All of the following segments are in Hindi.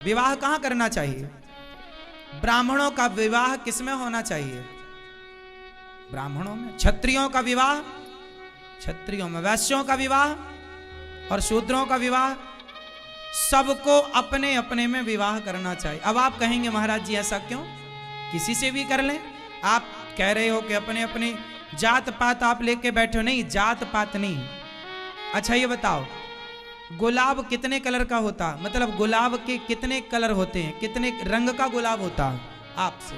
विवाह कहाँ करना चाहिए? ब्राह्मणों का विवाह किसमें होना चाहिए? ब्राह्मणों में। क्षत्रियों का विवाह क्षत्रियों में, वैश्यों का विवाह और शूद्रों का विवाह, सबको अपने अपने में विवाह करना चाहिए। अब आप कहेंगे महाराज जी ऐसा क्यों, किसी से भी कर लें? आप कह रहे हो कि अपने अपने जात पात आप लेके बैठे हो। नहीं, जात पात नहीं। अच्छा ये बताओ, गुलाब कितने कलर का होता, मतलब गुलाब के कितने कलर होते हैं, कितने रंग का गुलाब होता है? आपसे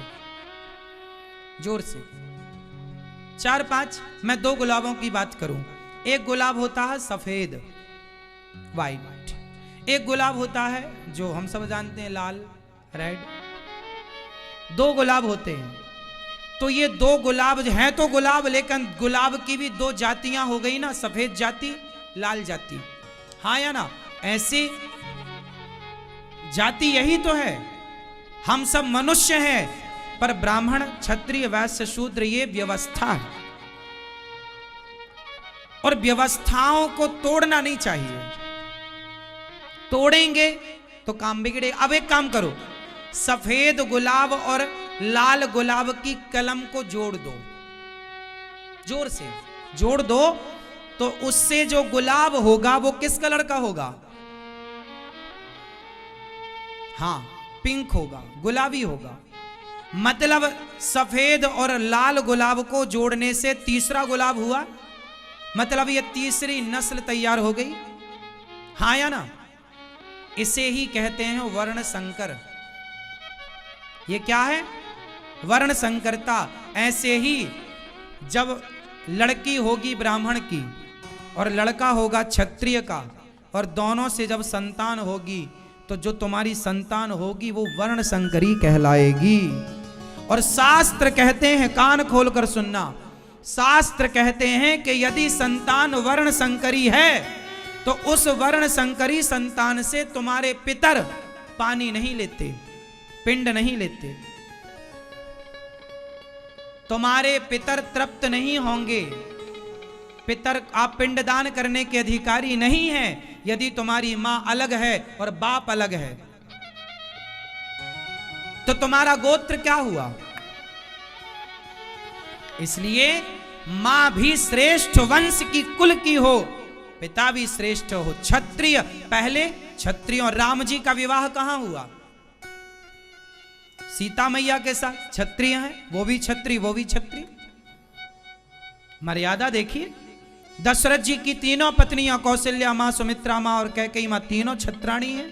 जोर से 4-5। मैं 2 गुलाबों की बात करूं। एक गुलाब होता है सफेद, वाइट। एक गुलाब होता है जो हम सब जानते हैं लाल, रेड। 2 गुलाब होते हैं। तो ये 2 गुलाब हैं तो गुलाब, लेकिन गुलाब की भी 2 जातियां हो गई ना, सफेद जाति, लाल जाति। हाँ या ना? ऐसे जाति यही तो है। हम सब मनुष्य हैं, पर ब्राह्मण, क्षत्रिय, वैश्य, शूद्र ये व्यवस्था है, और व्यवस्थाओं को तोड़ना नहीं चाहिए। तोड़ेंगे तो काम बिगड़े। अब एक काम करो, सफेद गुलाब और लाल गुलाब की कलम को जोड़ दो, जोर से जोड़ दो, तो उससे जो गुलाब होगा वो किस कलर का होगा? हाँ, पिंक होगा, गुलाबी होगा। मतलब सफेद और लाल गुलाब को जोड़ने से तीसरा गुलाब हुआ, मतलब ये तीसरी नस्ल तैयार हो गई। हाँ या ना? इसे ही कहते हैं वर्ण संकर। ये क्या है? वर्ण संकरता। ऐसे ही जब लड़की होगी ब्राह्मण की और लड़का होगा क्षत्रिय का, और दोनों से जब संतान होगी, तो जो तुम्हारी संतान होगी वो वर्ण संकरी कहलाएगी। और शास्त्र कहते हैं, कान खोलकर सुनना, शास्त्र कहते हैं कि यदि संतान वर्ण संकरी है तो उस वर्ण संकरी संतान से तुम्हारे पितर पानी नहीं लेते, पिंड नहीं लेते, तुम्हारे पितर तृप्त नहीं होंगे। पितर, आप पिंडदान करने के अधिकारी नहीं हैं यदि तुम्हारी मां अलग है और बाप अलग है। तो तुम्हारा गोत्र क्या हुआ? इसलिए मां भी श्रेष्ठ वंश की कुल की हो, पिता भी श्रेष्ठ हो। क्षत्रिय, पहले क्षत्रियों, राम जी का विवाह कहां हुआ? सीता मैया के साथ। क्षत्रिय हैं, वो भी क्षत्रिय, वो भी क्षत्रिय। मर्यादा देखिए। दशरथ जी की 3 पत्नियां, कौशल्या मां, सुमित्रा मां और कैकेयी मां, तीनों क्षत्राणी हैं।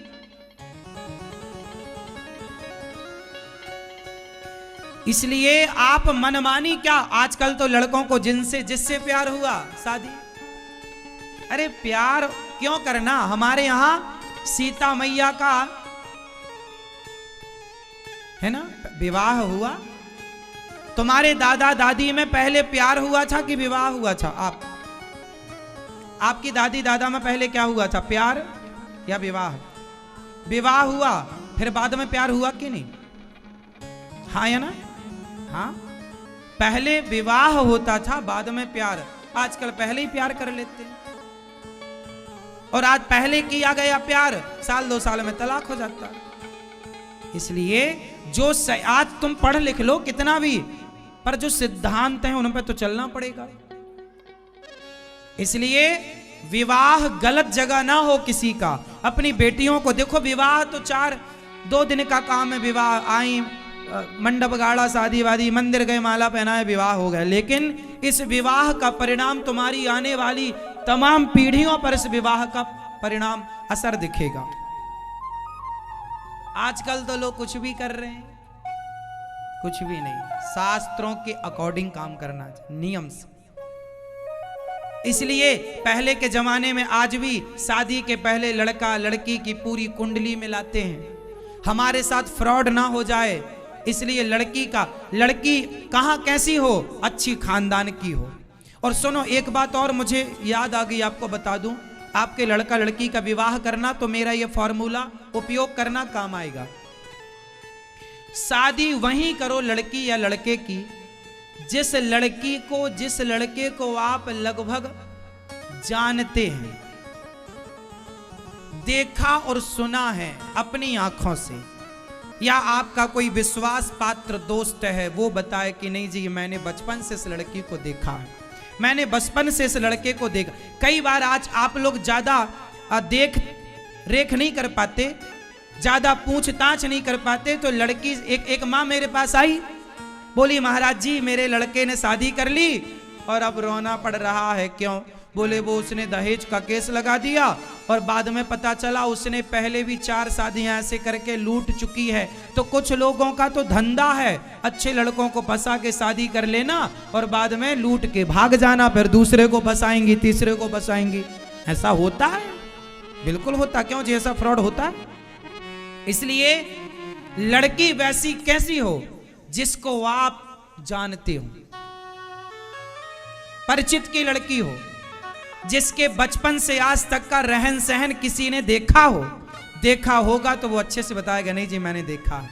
इसलिए आप मनमानी क्या, आजकल तो लड़कों को जिससे प्यार हुआ शादी। अरे प्यार क्यों करना? हमारे यहां सीता मैया का है ना विवाह हुआ। तुम्हारे दादा दादी में पहले प्यार हुआ था कि विवाह हुआ था? आपकी दादी दादा में पहले क्या हुआ था, प्यार या विवाह? विवाह हुआ, फिर बाद में प्यार हुआ कि नहीं? हाँ या ना? हाँ, पहले विवाह होता था, बाद में प्यार। आजकल पहले ही प्यार कर लेते हैं, और आज पहले किया गया प्यार साल 2 साल में तलाक हो जाता है। इसलिए जो आज तुम पढ़ लिख लो कितना भी, पर जो सिद्धांत हैं उन पर तो चलना पड़ेगा। इसलिए विवाह गलत जगह ना हो किसी का। अपनी बेटियों को देखो, विवाह तो 2 दिन का काम है। विवाह आई, मंडप गाड़ा, शादी वादी, मंदिर गए, माला पहनाए, विवाह हो गया। लेकिन इस विवाह का परिणाम तुम्हारी आने वाली तमाम पीढ़ियों पर इस विवाह का परिणाम, असर दिखेगा। आजकल तो लोग कुछ भी कर रहे हैं, कुछ भी नहीं, शास्त्रों के अकॉर्डिंग काम करना चाहिए, नियम से। इसलिए पहले के जमाने में आज भी शादी के पहले लड़का लड़की की पूरी कुंडली मिलाते हैं, हमारे साथ फ्रॉड ना हो जाए। इसलिए लड़की कहां कैसी हो, अच्छी खानदान की हो। और सुनो, एक बात और मुझे याद आ गई, आपको बता दूं। आपके लड़का लड़की का विवाह करना तो मेरा यह फॉर्मूला उपयोग करना काम आएगा। शादी वहीं करो लड़की या लड़के की जिस लड़के को आप लगभग जानते हैं। देखा और सुना है अपनी आंखों से, या आपका कोई विश्वास पात्र दोस्त है वो बताए कि नहीं जी मैंने बचपन से इस लड़की को देखा है, मैंने बचपन से इस लड़के को देखा। कई बार आज आप लोग ज्यादा देख रेख नहीं कर पाते, ज्यादा पूछताछ नहीं कर पाते, तो लड़की एक माँ मेरे पास आई, बोली महाराज जी मेरे लड़के ने शादी कर ली और अब रोना पड़ रहा है। क्यों? बोले वो उसने दहेज का केस लगा दिया और बाद में पता चला उसने पहले भी 4 शादियां ऐसे करके लूट चुकी है। तो कुछ लोगों का तो धंधा है अच्छे लड़कों को फंसा के शादी कर लेना और बाद में लूट के भाग जाना, फिर दूसरे को फंसाएंगी, तीसरे को फंसाएंगी। ऐसा होता है, बिल्कुल होता। क्यों जी? ऐसा फ्रॉड होता है। इसलिए लड़की वैसी कैसी हो जिसको आप जानते हो, परिचित की लड़की हो, जिसके बचपन से आज तक का रहन सहन किसी ने देखा हो, देखा होगा तो वो अच्छे से बताएगा नहीं जी मैंने देखा है,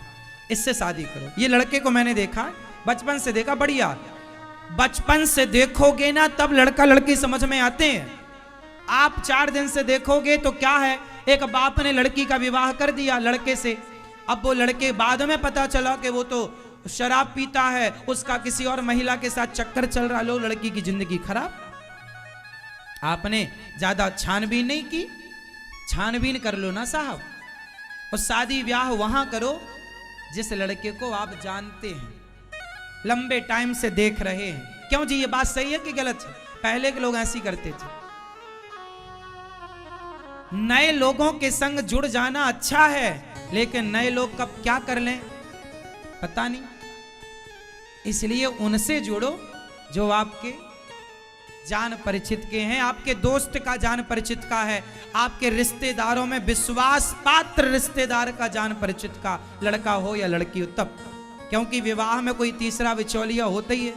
इससे शादी करो। ये लड़के को मैंने देखा है, बचपन से देखा, बढ़िया। बचपन से देखोगे ना तब लड़का लड़की समझ में आते हैं। आप 4 दिन से देखोगे तो क्या है, एक बाप ने लड़की का विवाह कर दिया लड़के से, अब वो लड़के बाद में पता चला कि वो तो शराब पीता है, उसका किसी और महिला के साथ चक्कर चल रहा, लो लड़की की जिंदगी खराब। आपने ज्यादा छानबीन नहीं की, छानबीन कर लो ना साहब, और शादी ब्याह वहां करो जिस लड़के को आप जानते हैं, लंबे टाइम से देख रहे हैं। क्यों जी? ये बात सही है कि गलत है? पहले के लोग ऐसी करते थे। नए लोगों के संग जुड़ जाना अच्छा है, लेकिन नए लोग कब क्या कर लें पता नहीं। इसलिए उनसे जुड़ो जो आपके जान परिचित के हैं, आपके दोस्त का जान परिचित का है, आपके रिश्तेदारों में विश्वास पात्र रिश्तेदार का जान परिचित का लड़का हो या लड़की हो तब। क्योंकि विवाह में कोई तीसरा बिचौलिया होता ही है,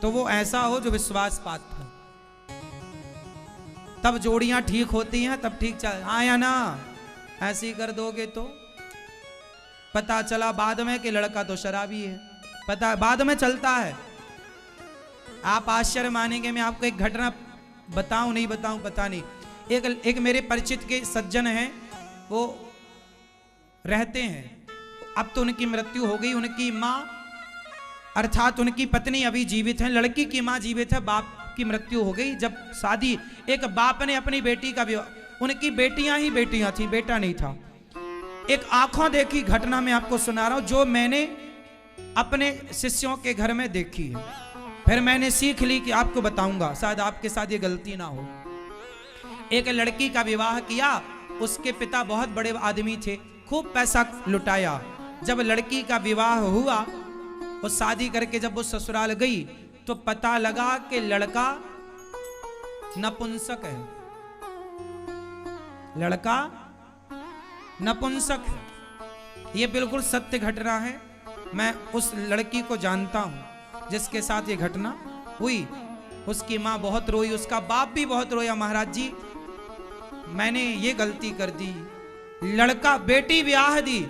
तो वो ऐसा हो जो विश्वास पात्र हो, तब जोड़ियां ठीक होती हैं, तब ठीक चल। हाँ या ना? ऐसी कर दोगे तो पता चला बाद में कि लड़का तो शराबी है, पता बाद में चलता है। आप आश्चर्य मानेंगे, मैं आपको एक घटना बताऊं नहीं बताऊं पता नहीं। एक मेरे परिचित के सज्जन हैं, वो रहते हैं, अब तो उनकी मृत्यु हो गई, उनकी माँ अर्थात उनकी पत्नी अभी जीवित है, लड़की की माँ जीवित है, बाप की मृत्यु हो गई। जब शादी, एक बाप ने अपनी बेटी का विवाह, उनकी बेटियां ही बेटियां थी, बेटा नहीं था। एक आंखों देखी घटना मैं आपको सुना रहा हूं जो मैंने अपने शिष्यों के घर में देखी है, फिर मैंने सीख ली कि आपको बताऊंगा, शायद आपके साथ ये गलती ना हो। एक लड़की का विवाह किया, उसके पिता बहुत बड़े आदमी थे, खूब पैसा लुटाया। जब लड़की का विवाह हुआ, वो शादी करके जब वो ससुराल गई तो पता लगा कि लड़का नपुंसक है, लड़का नपुंसक है। ये बिल्कुल सत्य घटना है। मैं उस लड़की को जानता हूं जिसके साथ ये घटना हुई। उसकी माँ बहुत रोई, उसका बाप भी बहुत रोया, महाराज जी मैंने ये गलती कर दी। लड़का बेटी ब्याह दी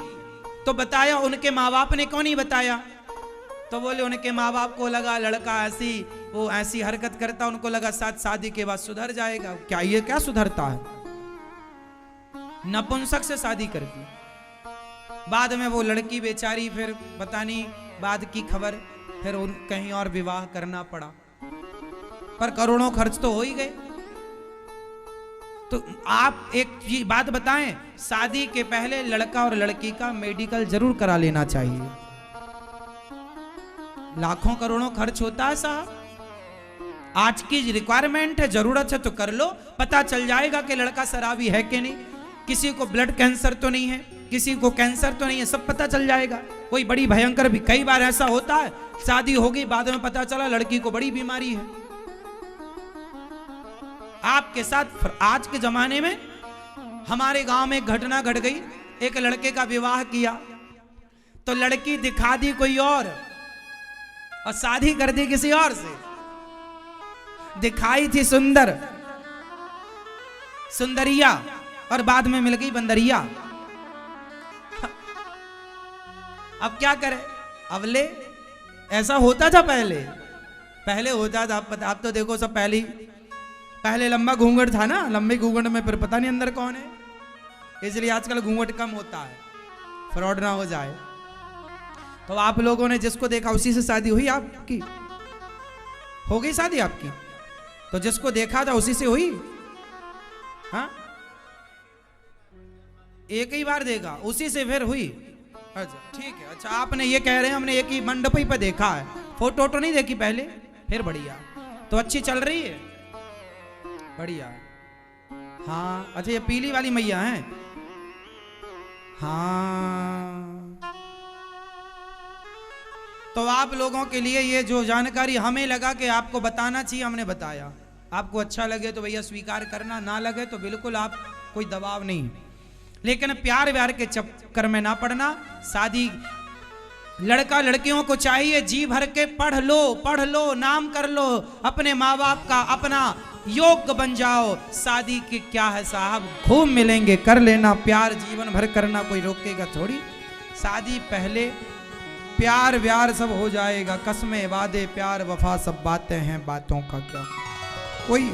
तो बताया, उनके माँ बाप ने क्यों नहीं बताया? तो बोले उनके माँ बाप को लगा लड़का ऐसी वो ऐसी हरकत करता, उनको लगा साथ शादी के बाद सुधर जाएगा। क्या ये क्या सुधरता है? नपुंसक से शादी कर दी। बाद में वो लड़की बेचारी, फिर पता नहीं बाद की खबर, फिर उन कहीं और विवाह करना पड़ा, पर करोड़ों खर्च तो हो ही गए। तो आप एक बात बताएं, शादी के पहले लड़का और लड़की का मेडिकल जरूर करा लेना चाहिए। लाखों करोड़ों खर्च होता है साहब, आज की रिक्वायरमेंट है, जरूरत है तो कर लो, पता चल जाएगा कि लड़का शराबी है कि नहीं, किसी को ब्लड कैंसर तो नहीं है, किसी को कैंसर तो नहीं है, सब पता चल जाएगा। कोई बड़ी भयंकर भी, कई बार ऐसा होता है शादी हो गई बाद में पता चला लड़की को बड़ी बीमारी है। आपके साथ आज के जमाने में हमारे गांव में एक घटना घट गई। एक लड़के का विवाह किया तो लड़की दिखा दी कोई और शादी कर दी किसी और से। दिखाई थी सुंदर सुंदरिया और बाद में मिल गई बंदरिया। अब क्या करें? अब ले, ऐसा होता था पहले होता था। आप तो देखो सब पहले लंबा घूंघट था ना, लंबे घूंघट में फिर पता नहीं अंदर कौन है। इसलिए आजकल घूंघट कम होता है, फ्रॉड ना हो जाए। तो आप लोगों ने जिसको देखा उसी से शादी हुई आपकी? हो गई शादी आपकी? तो जिसको देखा था उसी से हुई? हाँ, एक ही बार देखा, उसी से फिर हुई? अच्छा ठीक है। अच्छा आपने ये कह रहे हैं हमने एक ही मंडप ही पे देखा है, फोटो तो नहीं देखी पहले? फिर बढ़िया, तो अच्छी चल रही है, बढ़िया। हाँ अच्छा, ये पीली वाली मैया है? हाँ, तो आप लोगों के लिए ये जो जानकारी हमें लगा कि आपको बताना चाहिए, हमने बताया। आपको अच्छा लगे तो भैया स्वीकार करना, ना लगे तो बिल्कुल आप, कोई दबाव नहीं। लेकिन प्यार व्यार के चक्कर में ना पड़ना। शादी लड़का लड़कियों को चाहिए जी भर के पढ़ लो, नाम कर लो, अपने माँ बाप का अपना योग्य बन जाओ। शादी की क्या है साहब, खूब मिलेंगे, कर लेना, प्यार जीवन भर करना, कोई रोकेगा थोड़ी। शादी पहले प्यार व्यार सब हो जाएगा, कसमें वादे प्यार वफा सब बातें हैं, बातों का क्या कोई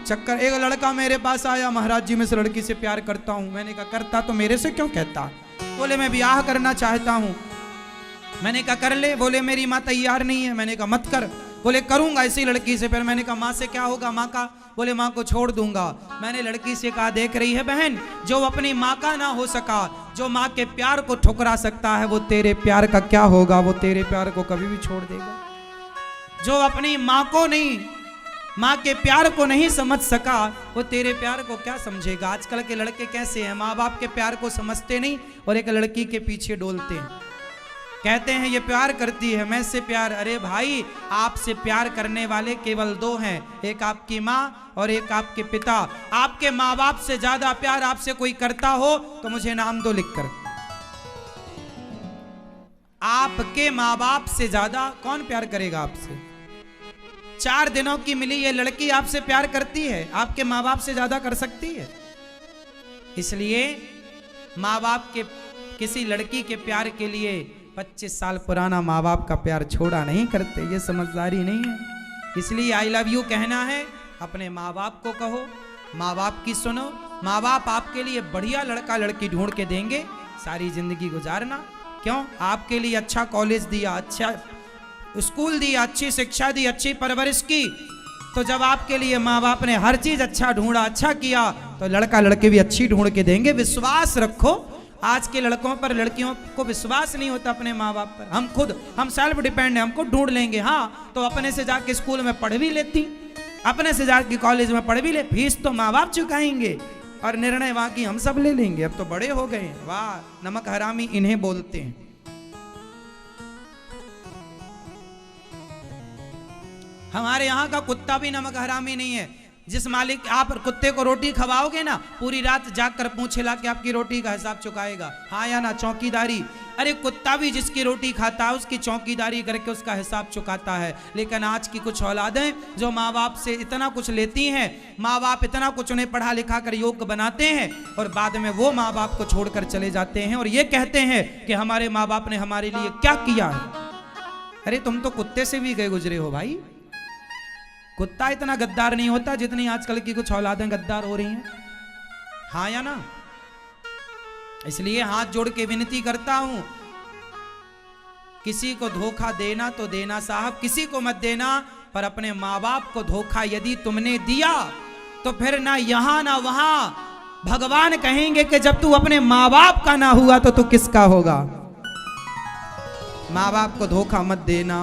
चक्कर। एक लड़का मेरे पास आया, महाराज जी मैं इस लड़की से प्यार करता हूं। मैंने कहा करता तो मेरे से क्यों कहता? बोले मैं ब्याह करना चाहता हूं। मैंने कहा कर ले। बोले मेरी माँ तैयार नहीं है। मैंने कहा मत कर। बोले करूंगा इसी लड़की से। फिर मैंने कहा माँ से क्या होगा? माँ का? बोले माँ को छोड़ दूंगा। मैंने लड़की से कहा देख रही है बहन, जो अपनी माँ का ना हो सका, जो माँ के प्यार को ठुकरा सकता है, वो तेरे प्यार का क्या होगा? वो तेरे प्यार को कभी भी छोड़ देगा। जो अपनी माँ को नहीं, माँ के प्यार को नहीं समझ सका, वो तेरे प्यार को क्या समझेगा? आजकल के लड़के कैसे हैं, माँ बाप के प्यार को समझते नहीं और एक लड़की के पीछे डोलते हैं, कहते हैं ये प्यार करती है, मैं इससे प्यार। अरे भाई, आपसे प्यार करने वाले केवल दो हैं, एक आपकी माँ और एक आपके पिता। आपके माँ बाप से ज्यादा प्यार आपसे कोई करता हो तो मुझे नाम दो लिखकर। आपके माँ बाप से ज्यादा कौन प्यार करेगा आपसे? 4 दिनों की मिली ये लड़की आपसे प्यार करती है, आपके माँ बाप से ज्यादा कर सकती है? इसलिए माँ बाप के किसी लड़की के प्यार के लिए 25 साल पुराना माँ बाप का प्यार छोड़ा नहीं करते, ये समझदारी नहीं है। इसलिए आई लव यू कहना है, अपने माँ बाप को कहो, माँ बाप की सुनो। माँ बाप आपके लिए बढ़िया लड़का लड़की ढूंढ के देंगे, सारी जिंदगी गुजारना। क्यों? आपके लिए अच्छा कॉलेज दिया, अच्छा स्कूल दिया, अच्छी शिक्षा दी, अच्छी परवरिश की, तो जब आपके लिए माँ बाप ने हर चीज अच्छा ढूंढा, अच्छा किया, तो लड़का लड़के भी अच्छी ढूंढ के देंगे। विश्वास रखो। आज के लड़कों पर लड़कियों को विश्वास नहीं होता अपने माँ बाप पर। हम सेल्फ डिपेंड है, हमको ढूंढ लेंगे। हाँ, तो अपने से जाके स्कूल में पढ़ भी लेती, अपने से जाके कॉलेज में पढ़ भी ले, फीस तो माँ बाप चुकाएंगे और निर्णय वहां की हम सब ले लेंगे। अब तो बड़े हो गए। वाह, नमक हरामी इन्हें बोलते हैं। हमारे यहाँ का कुत्ता भी नमक हरामी नहीं है। जिस मालिक आप कुत्ते को रोटी खवाओगे ना, पूरी रात जाग कर पूंछ हिला के आपकी रोटी का हिसाब चुकाएगा, हाँ या ना? चौकीदारी। अरे कुत्ता भी जिसकी रोटी खाता है उसकी चौकीदारी करके उसका हिसाब चुकाता है। लेकिन आज की कुछ औलादें जो माँ बाप से इतना कुछ लेती हैं, माँ बाप इतना कुछ उन्हें पढ़ा लिखा कर योग्य बनाते हैं और बाद में वो माँ बाप को छोड़कर चले जाते हैं और ये कहते हैं कि हमारे माँ बाप ने हमारे लिए क्या किया है। अरे तुम तो कुत्ते से भी गए गुजरे हो भाई। कुत्ता इतना गद्दार नहीं होता जितनी आजकल की कुछ औलादें गद्दार हो रही हैं, हाँ या ना? इसलिए हाथ जोड़ के विनती करता हूं, किसी को धोखा देना तो देना साहब, किसी को मत देना, पर अपने माँ बाप को धोखा यदि तुमने दिया तो फिर ना यहां ना वहां भगवान कहेंगे कि जब तू अपने माँ बाप का ना हुआ तो तू किसका होगा। माँ बाप को धोखा मत देना।